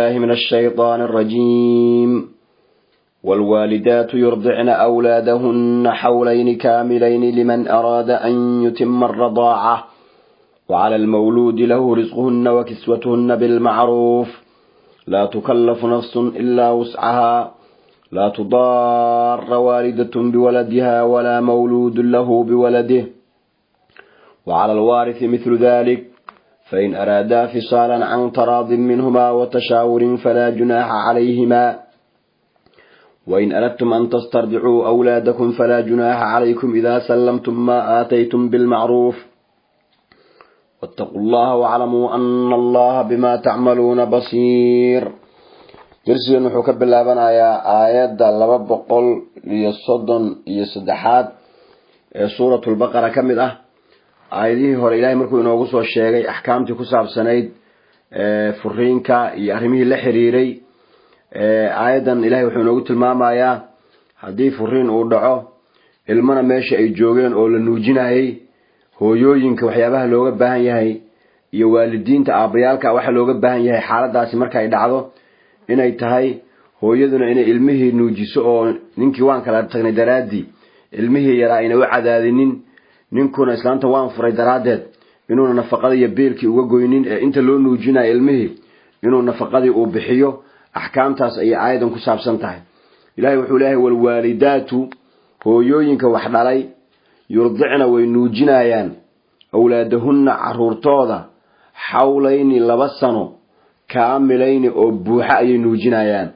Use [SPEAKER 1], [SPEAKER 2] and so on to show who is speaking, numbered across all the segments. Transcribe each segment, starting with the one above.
[SPEAKER 1] بالله من الشيطان الرجيم والوالدات يرضعن أولادهن حولين كاملين لمن أراد أن يتم الرضاعة وعلى المولود له رزقهن وكسوتهن بالمعروف لا تكلف نفس إلا وسعها لا تضار والدة بولدها ولا مولود له بولده وعلى الوارث مثل ذلك فإن أرادا فصالا عن تراض منهما وتشاور فلا جناح عليهما وإن أردتم أن تسترضعوا أولادكم فلا جناح عليكم إذا سلمتم ما آتيتم بالمعروف واتقوا الله واعلموا أن الله بما تعملون بصير. درسي نحكب بالله يا آيات لباب قل ليصدن يصدحات سورة البقرة كمدة aayadihii hore ilaahay markuu inoogu soo sheegay ahkaamtii ku saabsanayd furiinka iyo arrimihii la xiriiray aayadan ilaahay wuxuu inoogu tilmaamayaa hadii furiin uu dhaco ilmana meesha ay joogeen oo la nuujinayay hooyooyinka waxyaabaha looga baahan yahay iyo waalidiinta aabayaalka waxa looga baahan yahay xaaladaasi marka ay dhacdo inay tahay hooyaduna inay ilmihii nuujiso oo ninkii waan kala tagnay daraadi ilmihii yaraa inay u cadaadinin ninkuna islaanta waan furay daraadeed inuu nafaqada iyo beelkii uga goynin inta loo nuujinayo ilmihii inuu nafaqadii uu bixiyo ahkaamtaas ay aayadan ku saabsan tahay. ilaahay wuxuu leeyahay wal waalidatu hooyooyinka wax dhalay yurdicna way nuujinayaan awlaadahunna caruurtooda xawlayni 2 sano kaamilayni oo buuxa ay nuujinayaan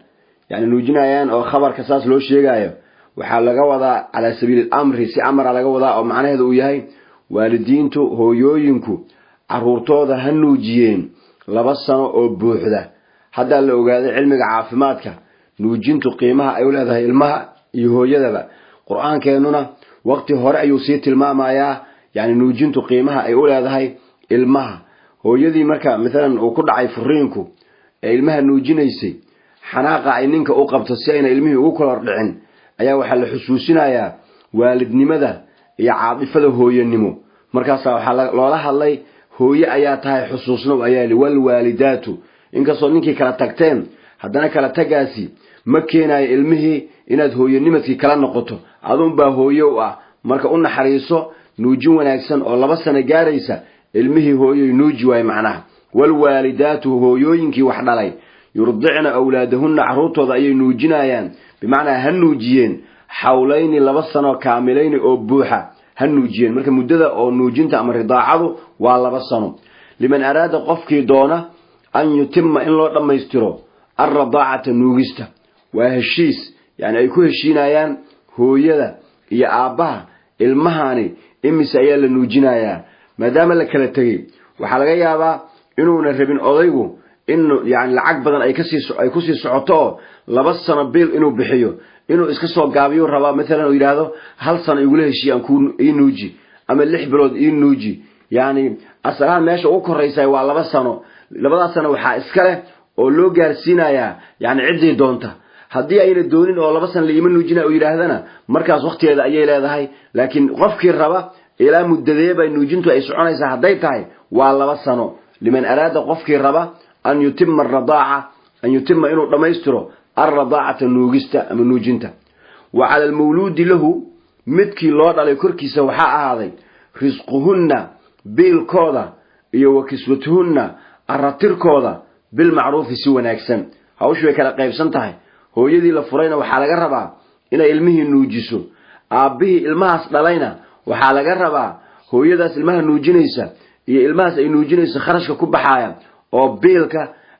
[SPEAKER 1] yani nuujinayaan oo khabarka saas loo sheegayo waxaa laga wadaa ala sabiil amri si amara laga wadaa oo macnaheedu uu yahay waalidiintu hooyooyinku caruurtooda ha nuujiyeen 2 sano oo buuxda hadda la ogaaday cilmiga caafimaadka nuujintu qiimaha ay u leedahay ilmaha iyo hooyadaba quraankeennuna waqti hore ayuu sii tilmaamayaa yani nuujintu qiimaha ay u leedahay ilmaha hooyadii marka midalan uu ku dhacay furiinku ee ilmaha nuujinaysay xanaaqa ay ninka u qabto si ayna ilmihii ugu kala dhicin ayaa waxa la xusuusinayaa waalidnimada iyo caadifada hooyanimo markaas waxa loola hadlay hooye ayaa tahay xusuusno ayaa wal waalidatu inkastoo ninkii kala tagteen haddana kala tagaasi ma keenayo ilmihii inaad hooyanimadkii kala noqoto adoon baa hooye u ah marka u naxariiso nuujin wanaagsan oo 2 sano gaaraysa ilmihii hooyay nuuji way macnaha wal waalidatu hooyooyinkii wax dhalay yurdicna awlaadahunna caruurtooda ayay nuujinayaan بمعنى هنوجين حولين 2 سنة كاملين أو بوحة هنوجين مركب مدة أو نوجين تأمر رضاعه وعلى 2 سنة لمن أراد قفك دونه أن يتم إن الله لما يستره الرضاعة نوجسته وهالشيس يعني يكون الشينايان هو يدا يا أباه المهاني إمي سيال نوجينايا ما دام لك لا تجي وحلقة يا أبا إنه نربين أضيقه إنه يعني العقب بدن أي كسي سعطاه 2 سنة بيل إنه بحيه إنه إسكسو قابيو ربا مثلا ويلاده 1 سنة يقوله شيء أنكون إنوجي أما اللي حبلود إنوجي يعني أصلاً ماشي أوكر رئيسي وعلى 2 سنة 2 سنة وحا إسكاله ولو جارسينا يعني عدي دونته هدي أين الدونين أو 2 سنة اللي يمنو جينا ويلاهدنا مركز وقتي هذا أيه لا هاي لكن غفكي الربا إلى مدذيبة إنه جنتو أي سعوني سهديتاي وعلى 2 سنة لمن أراد غفكي الربا أن يتم الرضاعة أن يتم إنه لما يستره الرضاعة نوجسته من نوجنته وعلى المولود له متكي لود على كركي سوحاء هذا رزقهن بالكوضة وكسوتهن الرتركوضة بالمعروف سوى ناكسن هاوش وكلا قيب سنتهي هو يدي لفرين وحالة قربا إلى علمه نوجسه أبيه الماس للينا وحالة قربا هو يداس المها نوجنيسة الماس أي نوجنيسة خرجك كبحايا وبيلك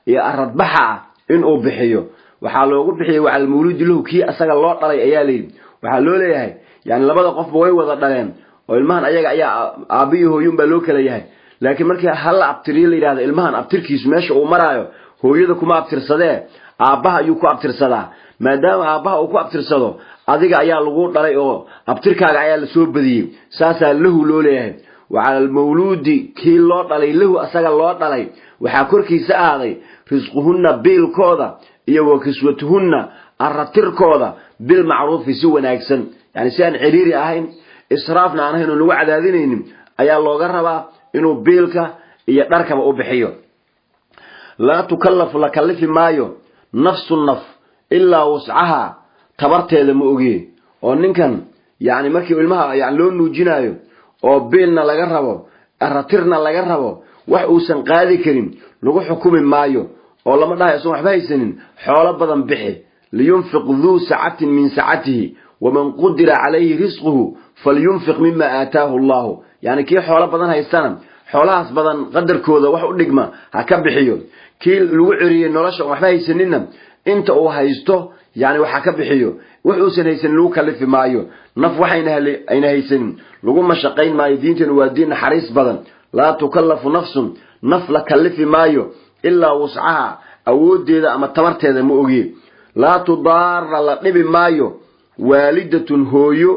[SPEAKER 1] يا الرضبحة إنه بحيه وحالو بحيه وعلى المولود له كي أساق الله طلي أيالي وحالو ليهي يعني لبدا قف بوي وضع دلين والمهن أيا أبيه ينبا لوك ليهي لكن مركي هلا أبتري لي هذا المهن أبتركيس ماشي ومرايو هو يدكو ما أبتر صداه أبها يكو أبتر صداه ما دام أبها أكو أبتر صداه أذيك أيا لغور طلي أو أبتركاك أيا لسوب بدي ساسا له لوليه وعلى المولود كي الله طلي له أساق الله طلي وحاكركي سآذي رزقهن بالكوضة وكسوتهن الرتركوضة بالمعروف في سوى ناكسن يعني سيان عريري أهين إسرافنا عنه إنه نوعد هذين أيا الله قربا إنه بيلك يتركب أبحيه لا تكلف لكلف مايو نفس النف إلا وسعها تبرتي لمؤجي ونكن يعني مركي المها يعني لون نوجينايو أو بيننا لجربه الرتيرنا لجربه وحوسن قاضي كريم لو حكوم مايو أو لما ده يسمح بهيسن حوالي بدن بحي لينفق ذو سعة من سعته ومن قدر عليه رزقه فلينفق مما آتاه الله يعني كي حوالي بدن هيسن حوالهاس بدن قدر كودا وحو دغما ها كبخيو كي لو عريي نولاشا waxba haysanina inta uu haysto yani waxa ka bixiyo wuxuu sanaysan loo kalifi maayo naf waxayna ayna haysan lagu mashaqayn maayo diintan waa diin xariis badan la tukallafu nafsun naf la kalifi maayo illa wus'aha awoodeeda ama tabarteeda ma ogi la tudarra la dhibi maayo waalidatun hooyo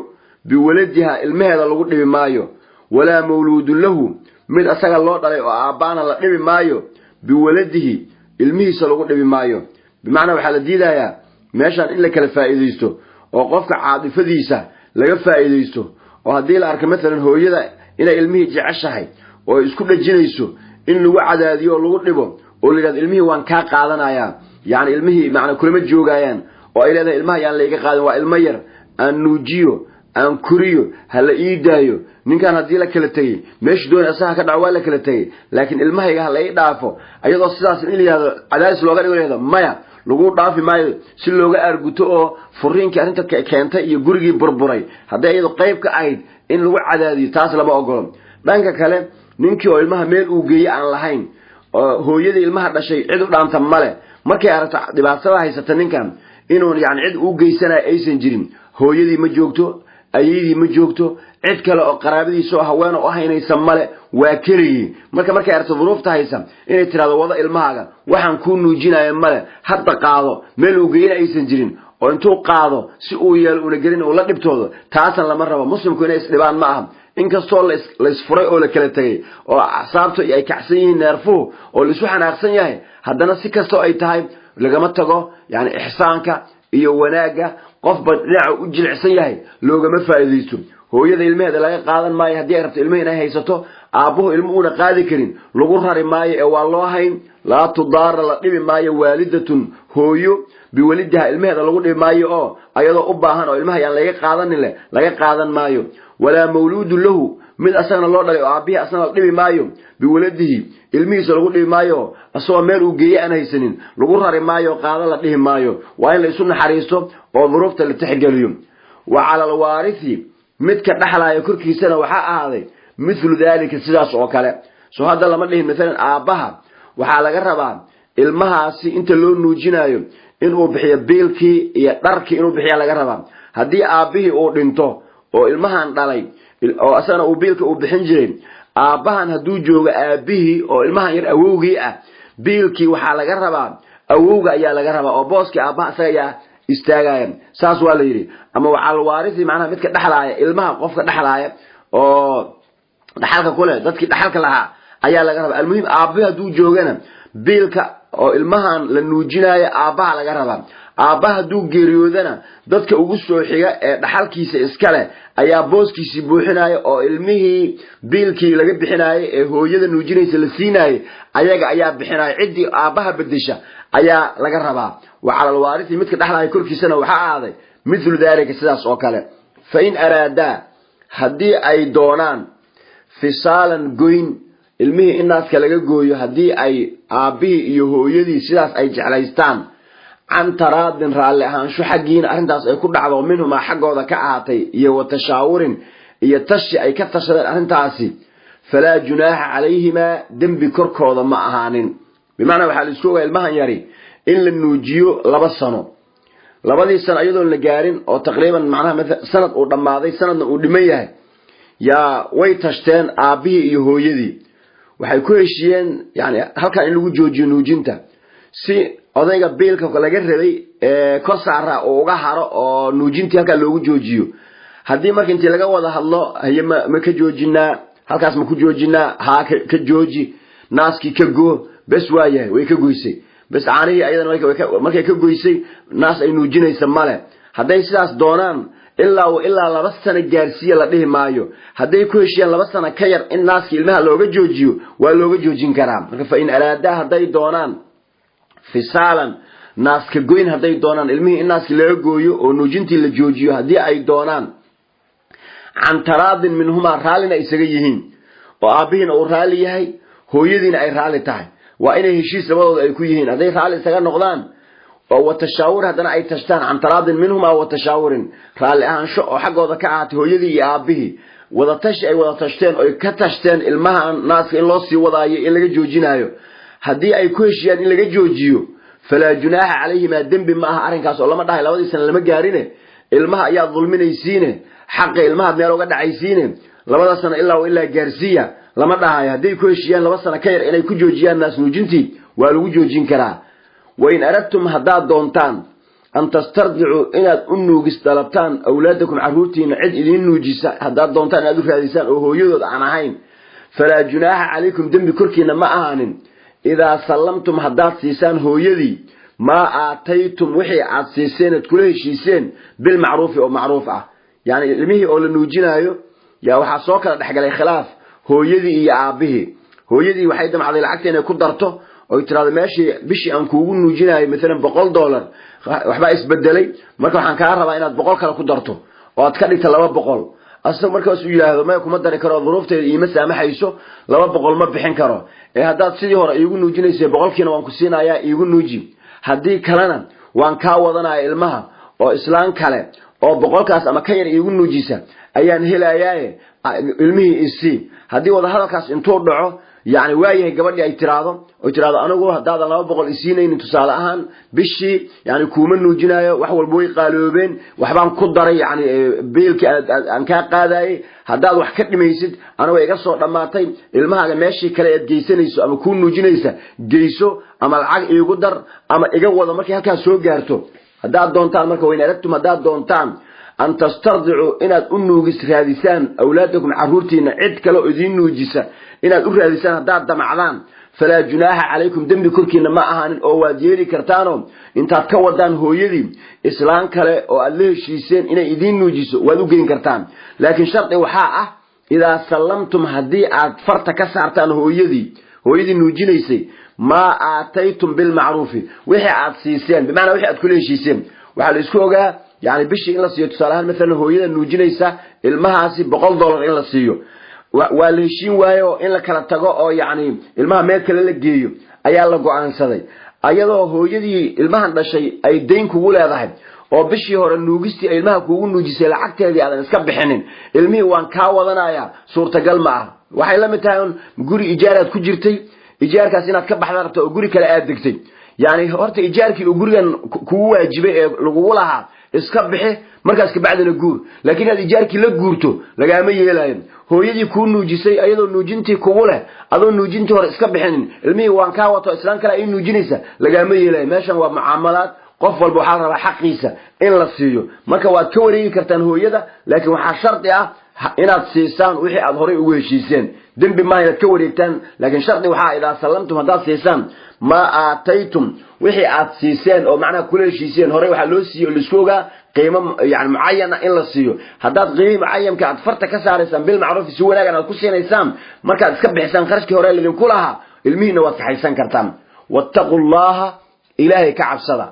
[SPEAKER 1] biwaladiha ilmaheeda lagu dhibi maayo wala mawludun lahu mid asaga loo dhalay oo aabaana la dhibi maayo biwaladihi ilmihiisa lagu dhibi maayo bimaana waxa la diidayaa meeshan in la kala faa'iideysto oo qofka caadifadiisa laga faa'iideysto oo hadii la arko mesela hooyada inay ilmihi jeceshahay oo isku dhajinayso in lagu cadaadiyo lagu dhibo oo leeyahay ilmihi waan ka qaadanayaa yani ilmihi macna kulama joogayaan oo ay leedahay ilmaha yaan la iga qaadan waa ilmo yar aan nuujiyo aan kuriyo hala ii daayo ninkan hadii la kala tagay meesh doon asaha ka dhacwa la kala tagay laakiin ilmahayga hala ii dhaafo ayadoo sidaas in ilaahay cadaadis looga dhigo maya lagu dhaafi maayo si looga arguto oo furiinka arinta keentay iyo gurigii burburay haday ayadoo qayb ka ahayd in lagu cadaadiyo taas lama ogolo dhanka kale ninkii oo ilmaha meel uu geeyay aan lahayn hooyada ilmaha dhashay cid u dhaanta male markay aragto dhibaatada haysata ninkan inuu yani cid uu geysanayo aysan jirin hooyadii ma joogto ayidii ma joogto cid kale oo qaraabadiisa oo haween oo ahaynaysan male waa kaliye markay arto duruufta haysan inay tiraado wada ilmahaaga waxaan ku nuujinayo male hadda qaado meel uu geeyay aysan jirin oo intuu qaado si uu yeel una gelin oo la dhibtoodo taasan lama rabo muslimku inay isdhibaan ma aha inkastoo la isfuray oo la kala tagay oo asaabto ay kacsan yihiin neerfuhu oo la isu xanaaqsan yahay haddana si kasto ay tahay lagama tago yani ihsaanka iyo wanaaga qof badnaa u jilicsan yahay loogama faa'iideysto hooyada ilmaheeda laga qaadan maayo hadii ay rabto ilmaheena ay haysato aabuhu ilmuuna qaadi karin lagu rari maayo ee waa loo hayn la tudaara la dhibi maayo waalidatun hooyo biwalidaha ilmaheeda lagu dhibi maayo oo ayadoo u baahan oo ilmaha yaan laga qaadan maayo wala mawludu lahu mid asana loo dhalay oo aabihi asana la dhibi maayo biwaladihi ilmihiisa lagu dhibi maayo asoo meel uu geeyay aan haysanin lagu rari maayo qaada la dhibi maayo waa in la isu naxariisto oo duruufta la tixgeliyo wa ala alwarithi midka dhaxlaayo korkiisana waxa ahaaday mithlu dalika sidaas oo kale soo hada lama dhihin midalan aabaha waxa laga rabaa ilmahaasi inta loo nuujinayo in uu bixiyo biilkii iyo dharkii inuu bixiyo laga rabaa hadii aabihi uu dhinto oo ilmahan dhalay oo asana uu biilka uu bixin jiray aabahan haduu joogo aabihi oo ilmahan yar awowgii ah biilkii waxa laga rabaa awowga ayaa laga rabaa oo booski aabaha asaga istaagayaan saas waa la yiri ama waxa waarisi macnaha midka dhaxlaaya ilmaha qofka dhaxlaaya oo dhaxalka kule dadkii dhaxalka lahaa ayaa laga rabaa almuhiim aabaha haduu joogana biilka oo ilmahan la nuujinayo aabaha laga rabaa aabaha haduu geeriyoodana dadka ugu soo xiga ee dhaxalkiisa iska leh ayaa booskiisi buuxinaayo oo ilmihii biilkii laga bixinaayo ee hooyada nuujinaysa la siinaayo ayaga ayaa bixinaayo cidii aabaha bedesha ayaa laga rabaa waxa la waarisi midka dhaxlaayo korkiisana waxa aaday mithlu dalika sidaas oo kale fa in arada hadii ay doonaan fisalan goyn ilmihi inaaska laga gooyo hadii ay aabihi iyo hooyadii sidaas ay jeclaystaan عن تراض رالي ahaansho xagiina arintaas ay ku dhacdo minhuma xagooda ka ahaatay iyo watashaawarin iyo tashi ay ka tashadeen arintaasi fala junaaha calayhima dambi korkooda ma ahaanin bimaana waxa la isku ogaa ilmahan yari in la nuujiyo 2 sano labadii sano iyadoo la gaarin oo taqriiban macnaha sanad uu dhamaaday sanadna uu dhiman yahay yaa way tashteen aabihi iyo hooyadii waxay ku heshiyeen yani halka in lagu joojiyo nuujinta si odayga biilka laga rabay ka saara oo uga haro oo nuujintii halka loogu joojiyo hadii markii intii laga wada hadlo ma ka joojinaa halkaas ma ku joojinaa ha ka jooji naaski ka goo bas waayahay way ka goysay bas caanihi ayadana markay ka goysay naas ay nuujinaysa male haday sidaas doonaan ilaa 2 sano gaarsiyo la dhihi maayo haday ku heshiyaan 2 sano ka yar in naaski ilmaha looga joojiyo waa looga joojin karaa marka fa in araada haday doonaan فصالا ناس كجوين هدي دونان علمه الناس اللي يجويو ونوجنتي اللي جوجيو هدي أي دونان عن تراض منهما رالنا إسرائيلين وأبيهن أو رالي هاي هو يدين أي رالي تاعي وإنه هشيس لبض أي كويهين هدي رالي سجن نقدان والتشاور هذا أي تشتان عن تراض منهما والتشاور رالي أهان شو حقه ذكاءات هو يدي أبيه وذا تشأي وذا تشتان أو كتشتان المها ناس اللصي وضعي اللي جوجينايو هدي أي كويشيان اللي جوجيو فلا جناح عليه ما دم بما أرنكاس الله ما ده لودي سنة لما جارينه المها يا ظلمين يسينه حق المها بنيرو قد عيسينه لما سنة إلا وإلا جارسية لما ده هدي كويشيان لما سنة كير إلى كوجوجيان ناس نوجنتي والوجوجين كرا وإن أردتم هداد دونتان أن تسترضعوا إن أنو جستلبتان أولادكم عروتين عد إلين نوجيسا هداد دونتان أدو في هذه وهو يوضع عناهين فلا جناح عليكم دم بكركين ما أهانن إذا سلمتم هداد سيسان هو يدي ما آتيتم وحي عاد سيسان تكله شيسان بالمعروف أو معروفة يعني المهي أول النوجينايو يا وحاسوك لحق لي خلاف هو يدي يا أبيه هو يدي وحيدا مع ذي العكتين يكون درته أو ترى ماشي بشي أنكون نوجينايو مثلا $100 وحبا إسبدلي مركو حنكارها إناد بقول كلا كدرته وأتكلم تلوا بقول أصلا مركو سوي هذا ما يكون مدري كرا ظروف يمسها ما حيسو لوا بقول ما بحين كرا هذا سيدي هو يقول نوجيني سي بقول كنا وانكسينا يا يقول نوجي هدي كلنا وانكاوضنا المها أو إسلام كله أو بقول كاس أما كير يقول نوجيسا أيان هلا ياه علمه السي هدي وضع هذا كاس انتور دعوه يعني وايه قبل أي تراضم أنا أقول هذا الله بقول إسينين تصالحان بشي يعني كومن وجناية وحول بوي قالوبين وحبان قدر يعني بيلك أن كان قاضي هذا وحكت ما يصير أنا ويقصر لما تيم المها ماشي كلا جيسنيسو أما كون وجنيسه جيسو أما العقل يقدر أما يجوا ذا مركي هكذا سوق جارته هذا دون تام مركي وين أردتم هذا دون تام أن تسترضعوا إن أنو جس هذيسان أولادكم عرورتين عد كلا أذين وجسا إن الأخرى هذيسان هذا دمعلان فلا جناح عليكم دم بكركين ما أهان أو واديري كرتانهم إن تتكودان هو يدي إسلام كلا أو الله شيسين إن إذين وجسا وذوقين كرتان لكن شرط وحاء إذا سلمتم هدي فرت كسرتان هو يدي نوجينيسي ما آتيتم بالمعروف وحي عاد سيسين بمعنى وحي عاد كل شيسين وحال إسكوغا يعني بشي إن لسيو تصالحان مثلا هو يدا نوجينيسا المهاسي $100 إن لسيو والهشين وايو إن لكلا تقو أو يعني المها ميكا للقيو أيا لقو عن صدي أيضا هو يدي المها داشي أي دين كولا ذهب oo bishii hore nuugisti ilmaha kuugu nuujisay lacagteedii aan iska bixinin ilmihii waan ka wadanaya suurtagal ma ah waxay la mid tahay guri ijaarad ku jirtay ijaarkaas inaad ka baxda rabto oo guri kale aad degtay yani horta ijaarkii uu gurigan kugu waajibay ee lagu lahaa iska bixi markaas ka bacdina guur laakiin aad ijaarkii la guurto lagaama yeelayn hooyadii ku nuujisay ayadoo nuujintii kugu leh adoo nuujintii hore iska bixinin ilmihii waan ka wato islaan kale ay nuujinaysa lagaama yeelayn meeshan waa mucaamalaad qof walba waxa raba xaqiisa in la siiyo marka waad ka wareegi kartaan hooyada laakiin waxa sharti ah inaad siisaan wixii aad hore ugu heshiiseen dambi ma inaad ka wareegtaan laakiin sharti waxa ila salamtum hadaad siisaan ma aataytum wixii aad siiseen oo macna kula heshiiseen hore waxa loo siiyo liskooga qiimo yani muayana in la siiyo hadaad qiimo muayanka aad farta ka saaraysan bil macruuf si wanaagan aad ku siinaysan marka aad iska bixisaan qarashkii hore lidin kulaha ilmihiina waad saxaysan kartaan wattaqullaha ilaahi ka cabsada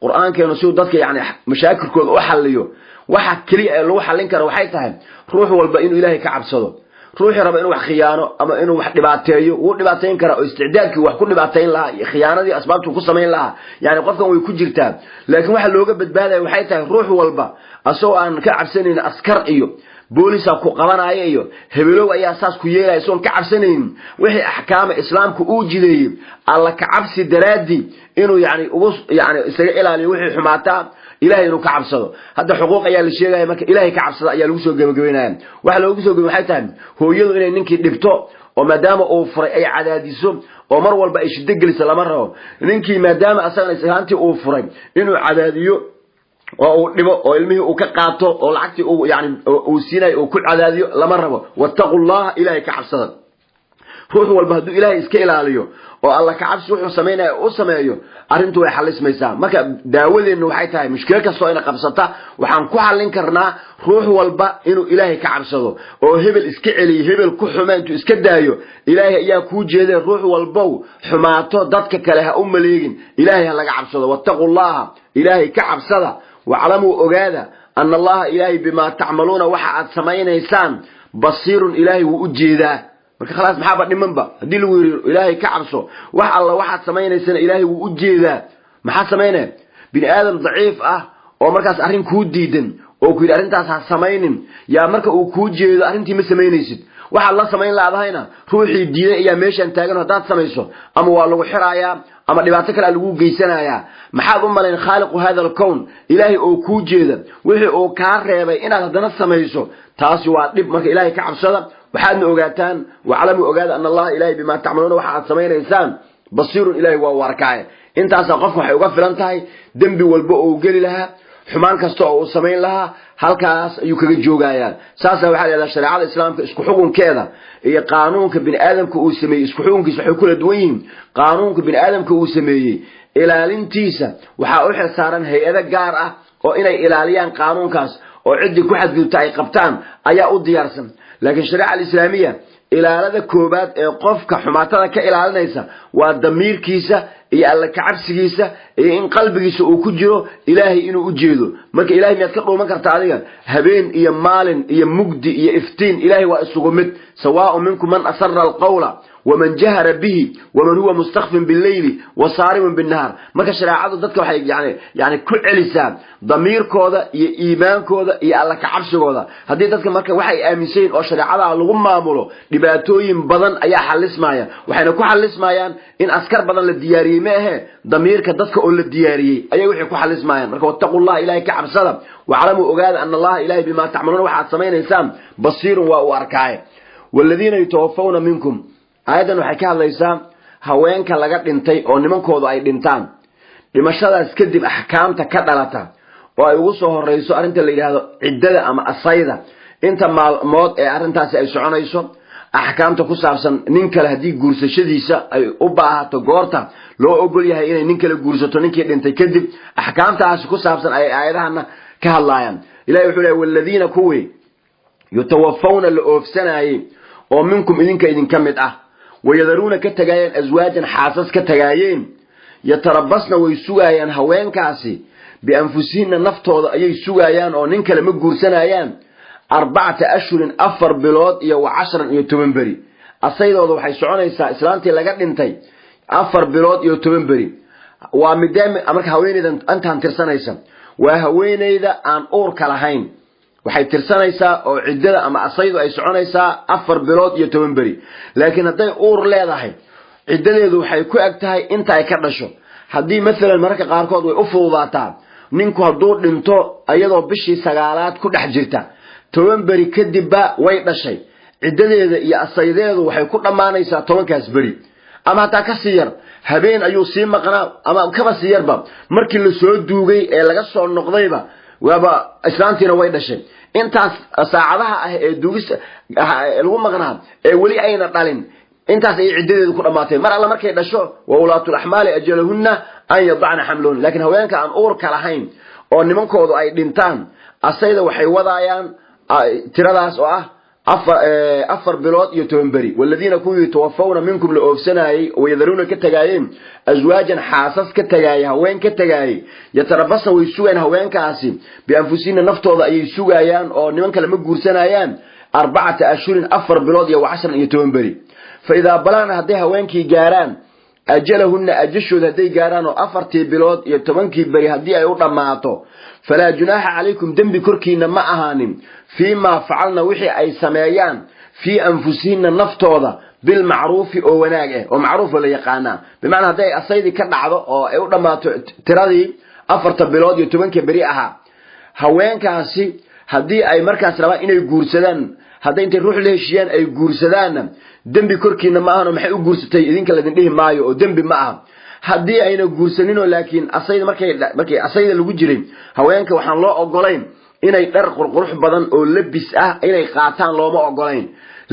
[SPEAKER 1] قرآن كانوا سووا ضدك يعني مشاكل كود أحليه واحد كلي اللي هو حلين كانوا وحيتهم روح والبقين إلهي كعب صدق روح رب إنه خيانة أما إنه واحد بعتيه ودبعتين كانوا استعدادك وكل بعتين لها خيانة دي أسبابته قصة مين لها يعني قفكم ويكون جرتان لكن واحد لو جاب بالبالة وحيتهم روح والبا أسوأ أن كعب سنين أسكر إيوه بوليسا ku qabanaayo hebelow ayaa saas ku yeelay soon ka cabsanayn wixii ahkaam islaamku uu jideeyay alla ka cabsi daraadi inuu yani isaga ilaaliyo wixii xumaata ilaahay inuu ka cabsado hada xuquuq ayaa la sheegay marka ilaahay ka cabsada ayaa lagu soo gabagabeynaa waxa lagu soo gabagabeeyay tahay hooyadu inay ninkii dhibto oo maadaama uu furay ay cadaadiso oo mar walba ay shid geliso lama rabo ninkii maadaama asaga islaantii uu furay inuu cadaadiyo oo dhibo oo ilmihi uu ka qaato oo lacagtii uu yani uu siinay oo ku cadaadiyo lama rabo wattaqullaha ilaahay ka xabsada ruux walba hadduu ilaahay iska ilaaliyo oo alla ka cabsi wuxuu sameynaya u sameeyo arrintu way xalismaysaa marka daawadeenu waxay tahay mushkil kasto ina qabsata waxaan ku xalin karnaa ruux walba inuu ilaahay ka cabsado oo hebel iska celiyo hebel ku xumaantu iska daayo ilaahay ayaa ku jeeday ruux walba xumaato dadka kale ha u maleegin ilaahay laga cabsado wattaqullaha ilaahay ka cabsada wa'lamu ogaada anna allaha ilaahay bima ta'maluna waxa aad samaynaysaan basiirun ilaahay wuu u jeedaa marka khalaas maxaa dhimanba hadii lagu yiri ilaahay ka cabso wax alla waxa samaynaysana ilaahay wuu u jeedaa maxaa sameynaa bin aadam dhaif ah oo markaas arrin ku diidan oo ku yiri arrintaas ha samaynin yaa marka uu ku jeedo arrintii ma samaynaysid waxa la samayn laadahayna ruuxii diiday ayaa meeshan taagan hadaad samayso ama waa lagu xiraaya ama dhibaato kale lagu geysanaya maxaad u malayn khaaliqu hada al-kown ilaahay oo ku jeeda wixii oo ka reebay inaad hadana samayso taasi waa dib marka ilaahay ka cabsada waxaadna ogaataan wa'lamu ogaada anna allaha ilaahay bima ta'maluna waxa aad samaynaysaan basiirun ilaahay waa warkaay intaas qofku waxay uga filan tahay dambi walba oo gali lahaa xumaan kasta oo samayn lahaa halkaas ayuu kaga joogayaan saasa waxa leedahay shariicada islaamka isku xukunkeeda iyo qaanuunka bini'aadamka uu sameeyay isku xukunkiisa waxay kula duwan yihiin qaanuunka bini'aadamka uu sameeyay ilaalintiisa waxa u xilsaaran hay'ado gaar ah oo inay ilaaliyaan qaanuunkaas oo cidii ku xadgudubta ay qabtaan ayaa u diyaarsan laakiin shariicada islaamiga ilaalada koobaad ee qofka xumaatada ka ilaalinaysa waa damiirkiisa iyo alla ka cabsigiisa iyo in qalbigiisa uu ku jiro ilaahay inuu u jeedo marka ilaahay miyaad ka dhooman kartaa adiga habeen iyo maalin iyo mugdi iyo iftiin ilaahay waa isugu mid sawaa'un minkum man asarra alqawla ومن جهر به ومن هو مستخف بالليل وصارم بالنهار marka shariicadu dadka waxay yani ku celisaa damiirkooda iyo iimaankooda iyo alla ka cabsigooda hadii dadka marka waxay aaminsan oo shariicada lagu maamulo dhibaatooyin badan ayaa xalismaya waxayna ku xalismayaan in askar badan la diyaariyay ma aha damiirka dadka oo la diyaariyay ayay wixii ku xalismayaan marka wattaqullaha ilaahay ka cabsada wa'lamu ogaada anna allaha ilaahay bima ta'maluna waxa aad samaynaysaan basiirun waa u arkaay walladina yatawaffawna minkum ayadan waxay ka hadlaysaa haweenka laga dhintay oo nimankoodu ay dhintaan dhimashadaas kadib ahkaamta ka dhalata oo ay ugu soo horeyso arinta la yiraahdo ciddada ama asayda inta maalmood ee arintaasi ay soconayso ahkaamta ku saabsan nin kale hadii guursashadiisa ay u baahato goorta loo ogol yahay inay nin kale guursato ninkii dhintay kadib ahkaamtaas ku saabsan ay aayadahana ka hadlayaan ilaahay wuxuu leeyahay walladina kuwi yatawaffawna la oofsanayay oo minkum idinka idin kamid ah ويذرون كتجاين أزواجا حاسس كتجاين يتربصن ويسوعيان هوين كاسي بأنفسهن نفتوض أي سوعيان أو ننكل مجور سنايان 4 أشهر أفر بلاد يو 10 يتمنبري الصيد وضو حيسعون إسلامتي لقد انتي أفر بلاد يتمنبري ومدام أمرك هوين إذا أنت هنترسنا يسم وهوين إذا أن أور كلهين waxay tirsanaysaa oo ciidada ama asaydu ay soconaysaa 4 bilood iyo 10 bari laakiin haday uur leedahay ciidadeedu waxay ku ag tahay inta ay ka dhasho hadii mesela marka qaarkood way u fududaataa ninku haduu dhinto ayadoo bishii 9aad ku dhex jirta 10 bari kadib way dhashay ciidadeeda iyo asaydeedu waxay ku dhamaanaysaa 10kaas bari ama taa ka siyar habeen ayuu sii maqnaa ama kaba siyarba markii la soo duugay ee laga soo noqdayba waba islaantina way dhashay intaas saacadaha ah ee duugista lagu maqnaa ee wali ayna dhalin intaas ay ciidadeedu ku dhamaatay mar alla markay dhasho wa ulaatul ahmaali ajalahunna an yad'ana hamlun laakiin haweenka aan uur kala hayn oo nimankoodu ay dhintaan asayda waxay wadaayaan tiradaas oo ah 4 bilood iyo 10 bari walladina kuwi tawaffawna minkum la oofsanayay oo yadruuna ka tagaayeen azwaajan haasas ka tagaayay haween ka tagaayay yatarabasna way sugaan haweenkaasi bianfusina naftooda ay sugayaan oo niman kale ma guursanayaan 4 ashhurin 4 bilood iyo 10 iyo 10 bari fa idha balana haday haweenkii gaaraan ajalahunna ajashooda haday gaaraan oo 4 bilood iyo 10 bari hadii ay u dhamaato fala junaha alaykum dambi korkiina ma ahaanin فيما فعلنا وحي أي سمايان في أنفسهن نفتوضة بالمعروف أو وناجه ومعروف ولا يقانا بمعنى هذا الصيد كنعضه أو لما تراضي أفرت بلاد يتمنك بريئها هوين كاسي هدي أي مركز روا إنه يجورسدان هذا أنت روح ليشيان أي جورسدان دم بكركي نماهن ومحي جورستي إذن كلا دنيه مايو أو دم بماهم هدي أين جورسنينه لكن الصيد مركي الصيد الوجري هوين كوحن الله أقولين inay dhar qurqurux badan oo labis ah inay qaataan looma ogolayn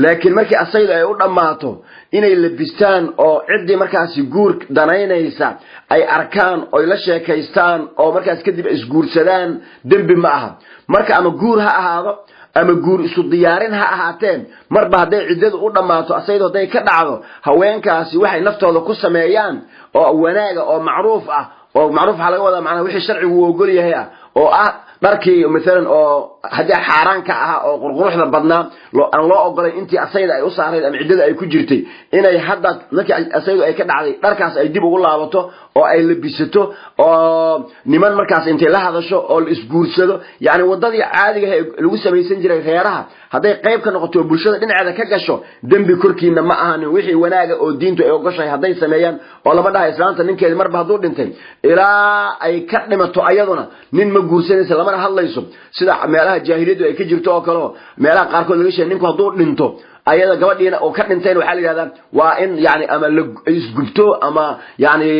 [SPEAKER 1] laakiin markii asaydu ay u dhamaato inay labistaan oo cidii markaas guur danaynaysa ay arkaan oo la sheekaystaan oo markaas kadib isguursadaan dambi ma aha marka ama guur ha ahaado ama guur isu diyaarin ha ahaateen marba haday ciidadu u dhamaato asaydu haday ka dhacdo haweenkaasi waxay naftooda ku sameeyaan oo wanaaga oo macruuf ah oo macruuf waxa laga wadaa macnaha wixii sharcigu uu ogol yahay oo dharkii midalan oo hadaa xaraan ka ah oo qurquruxda badnaa aan loo ogolay intii asayda ay u saareed ama ciidada ay ku jirtay inay hadda markii asaydu ay ka dhacday dharkaas ay dib ugu laabato oo ay labisato oo niman markaas intay la hadasho oo la isguursado yaani wadadii caadiga ah lagu sameeysan jiray reeraha haday qayb ka noqoto bulshada dhinaceeda ka gasho dambi korkiina ma ahan wixii wanaaga oo diintu ay ogashay haday sameeyaan oo lama dhahay islaanta ninkeeda marba haduu dhintay ilaa ay ka dhimato ayaduna nin ma guursanaysa lama hadlayso sida meelaha jaahiliyadu ay ka jirto oo kale meelaha qaar kood laga sheegay ninku haduu dhinto ayada gabadhiina oo ka dhinteen waxa la yiraahdaa waa in yaani ama la isgubto ama yaani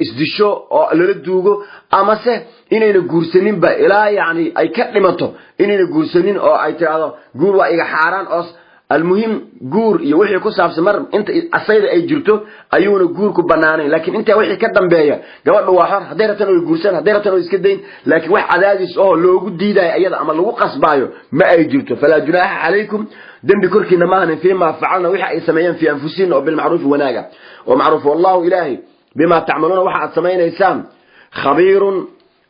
[SPEAKER 1] isdisho oo la duugo ama se inayna guursanin ba ilaa yaani ay ka dhimato inayna guursanin oo ay tiraado guur waa iga xaraan oo المهم جور يوحي كوساب سمر أنت أصيد أي جرته أيون جور كبنانين لكن أنت وحي كدم بيا جواد واحد هديرة تنو الجورسان هديرة تنو يسكدين لكن واحد عدادس لو جد ديدا أيضا أما لو قص بايو ما أي جرته فلا جناح عليكم دم بكرك نماهن فيما فعلنا وحي سميان في أنفسنا وبالمعروف وناجا ومعروف والله إلهي بما تعملون واحد سمينا إسام خبير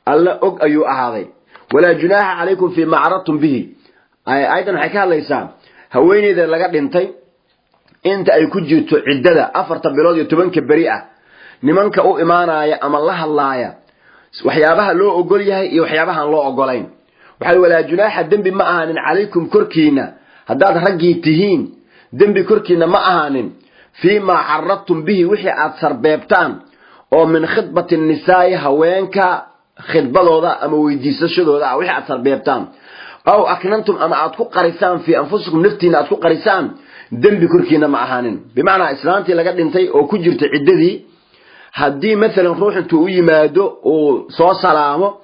[SPEAKER 1] الله أيو أهذي ولا جناح عليكم فيما عرضتم به أيضا حكى الله إسام haweeneyda laga dhintay inta ay ku jirto ciidada 4 bilood iyo 10 bari'a nimanka u imaanaya ama la hadlaaya waxyaabaha loo ogol yahay iyo waxyaabaha aan loo ogolayn waxa wala junaaha dambi ma ahaanin calaykum korkiina hadaad ragii tihiin dambi korkiina ma ahaanin fiima arradtum bihi wixii aad sarbeebtaan oo min khidbati nisaa haweenka khidbadooda ama weydiisashadooda wixii aad sarbeebtaan أو أكننتم أما أتكو قريسان في أنفسكم نفتين أتكو قريسان دنبي كركينا معهانين بمعنى إسلامتي لقد انتي أو كجرت عددي هدي مثلا روح انتو يمادو أو صو سلامه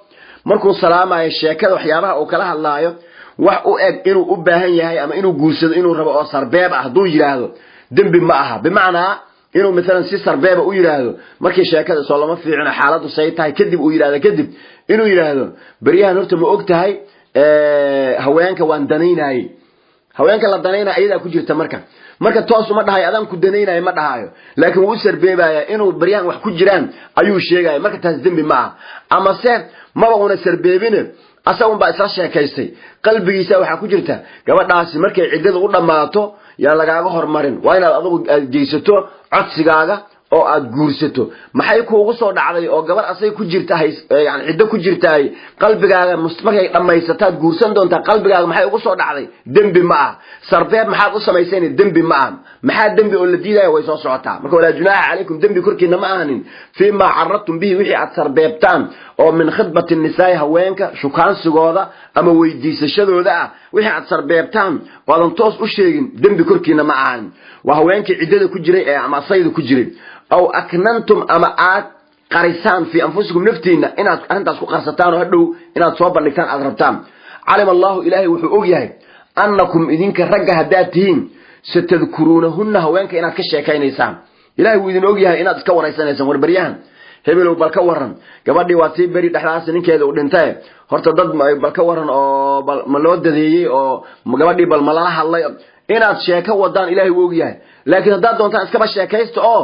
[SPEAKER 1] مركو سلامة الشيكة وحيابها أو كلاها الله وحقو إنو أباهن يهي أما إنو قوسد إنو ربا أصر باب أهدو يراهدو دنبي معها بمعنى إنو مثلا سيسر باب أو يراهدو مركي الشيكة صلى الله في عنا حالات وسيطة كدب أو يراهدو كدب إنو يراهدو بريها نرتم أكتهي haweenka waan danaynay haweenka la danaynay ayada ku jirta marka toos uma dhahay adan ku danaynay ma dhahayo laakiin uu sarbeebaya inuu bariyaan wax ku jiraan ayuu sheegay marka taas dambi ma ama se ma una sarbeebin asagun ba isla sheekaystay qalbigiisa waxa ku jirta gabadhaasi markay ciidada u dhamaato yaa lagaaga hormarin waa inaad adigu geysato codsigaaga oo aad guursato maxay ku ugu soo dhacday oo gabar asay ku jirta yani cidda ku jirtay qalbigaaga markay dhamaysataad guursan doonta qalbigaaga maxay ugu soo dhacday dambi ma ah sarbeeb maxaad u samayseen dambi ma ah maxaa dambi oo la diidayo way soo socotaa marka wala junaaha calaykum dambi korkiina ma ahanin fiima arradtum bihi wixii aad sarbeebtaan oo min khidbati nisaa haweenka shukaansigooda ama weydiisashadooda wixii aad sarbeebtaan waadan toos u sheegin dambi korkiina ma ahanin waa haweenkii ciidada ku jiray ee ama asayda ku jiray أو أكننتم أما آت قريسان في أنفسكم نفتين إن أنت أسكو قرستان وهدو إن أتصوبا لكتان أضربتان علم الله إلهي وحقوقيه أنكم إذنك رقها داتين ستذكرونهن هوانك إن أتكشيكين إيسان إلهي وإذن أوقيه إن أتكور إيسان إيسان وربريان هبلو بالكورن قبل واتي بري دحلاس نينكا او دنتay horta dad balkawaran oo ma loo dadeeyay oo gabadhii bal malaha hadlay inaad sheeko wadaan ilaahay uu ogyahay laakiin hadaad doontaan iska sheekaysto oo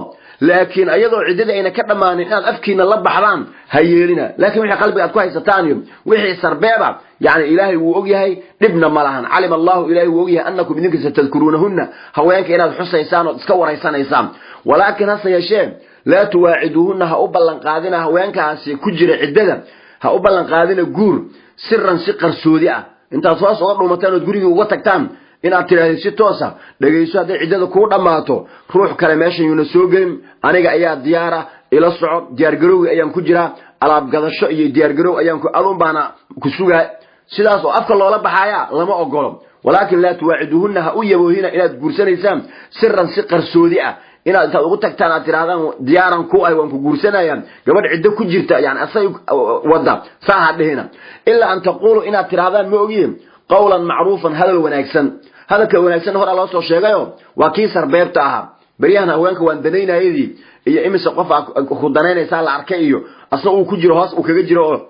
[SPEAKER 1] laakiin ayadoo cidada ayna ka dhamaanin inaad afkiina la baxdaan hayeelina laakiin wixii qalbiga aad ku haysataan wixii sarbeeba yani ilaahay uu ogyahay dibna malahan alim allah ilaahay uu ogyahay annakum idinka satadkurunahunna haweenka inaad xusaysaan oo iska waraysanaysaan walaakin hasa yeesheen لا تواعدوهن هأبلن قادنا هوانكاسي كجر عددا هأبلن قادنا جور سرا سقر سوديا انت صاص وضعوا متانو تقولي وتكتام إن أترى ستوسا لقيسوا هذا عددا كودا ماتو روح كلماشا يونسوغم أنا أيام ديارة إلى الصعود ديار جرو أيام كجرا على بقدر ديار جرو أيام كألون بانا كسوغا سلاس وأفكر الله لبحايا لما أقولهم ولكن لا تواعدوهن هأيبوهن إلى تقرسان إسام سرا سقر سوديا إن أنت قلت تكتان أتراهن ديارا كوي وانكو قرسنايا قبل عدة كجرتا يعني أصيب وضع فهد هنا إلا أن تقولوا إن أتراهن مؤيين قولا معروفا هذا ونكسن هذا كوناكسن هور الله سو sheegayo waa kii sarbeebta aha bariyahan haweenka waan danaynayadii iyo imisa qof ku danaynaysa la arkay iyo asna uu ku jiro hoos uu kaga jiro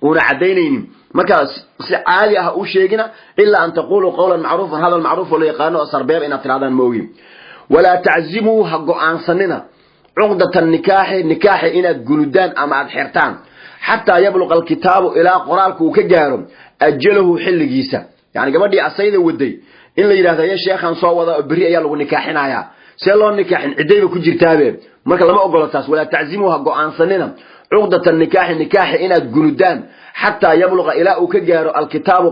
[SPEAKER 1] una cadeynaynin marka si caadi ah u sheegina illa an taqulu qawlan ma'rufan hada al-ma'ruf wala yaqaano sarbeeb ina tiraadaan moogi wala ta'zimu ha go'aansanina عقدة النكاح إن الجلدان أما الحرتان حتى يبلغ الكتاب إلى قرالك وكجاره أجله حل جيسا يعني قبل دي السيد ودي إن اللي يراه يا شيخ صوّد بريء يلو نكاحنا يا سيلو نكاح عديم كجر تابع ما كلام أقول تاس ولا تعزموها قعان سننا عقدة النكاح إن الجلدان حتى يبلغ إلى وكجاره الكتاب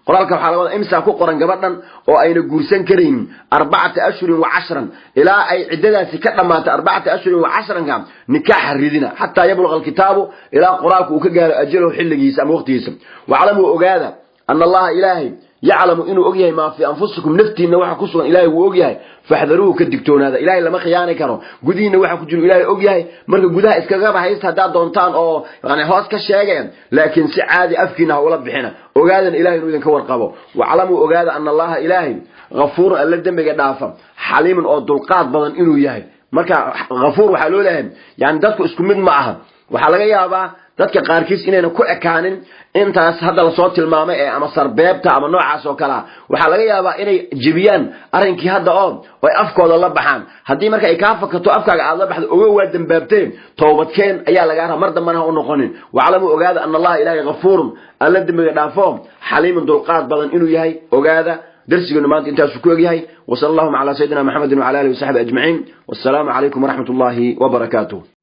[SPEAKER 1] قرالك وحالة إمسا كقرن قبضنا وأين جورسن كريم 4 أشهر و10 إلى أي عددا سكتنا مات 4 أشهر و10 كام نكاح الردنا حتى يبلغ الكتاب إلى قرالك وكجار أجله حل جيس أم وقت يسم وعلموا أجادا أن الله إلهي يعلم إنه أجيه ما في أنفسكم نفتي إنه واحد كسر إلهي وأجيه فاحذروه كالدكتور هذا إلهي لما خيانة كانوا جودين إنه واحد كجر إلهي أجيه مرة جودها إسكجابها هيستها دا دونتان أو يعني هاس كشيء لكن سعادة أفكنا ولا بحنا أجادا إلهي نريد كور قبوا وعلموا أجادا أن الله إلهي غفور الذي بجدافه حليم أو دلقات بدن إنه يهي مركا غفور وحلولهم يعني دتك اسكمين معها وحلاقي يابا dadka qaarkiis inayna ku ekaanin intaas hadda la soo tilmaamay ama sarbeebta ama noocaas oo kala waxa laga yaabaa inay jibiyaan arinkii hadda oo ay afkooda la baxaan hadii marka ay ka fakato afkaaga aad la baxdo oga waa dambaabteen toobadkeen ayaa laga rabaa mar dambana u noqonin wacalamu ogaada an allah ilaahi ghafuurun alla dambiga dhaafo xaliimun dulqaad badan inuu yahay ogaada درسنا ما أنت شكوى وصلى الله على سيدنا محمد وعلى آله وصحبه أجمعين والسلام عليكم ورحمة الله وبركاته.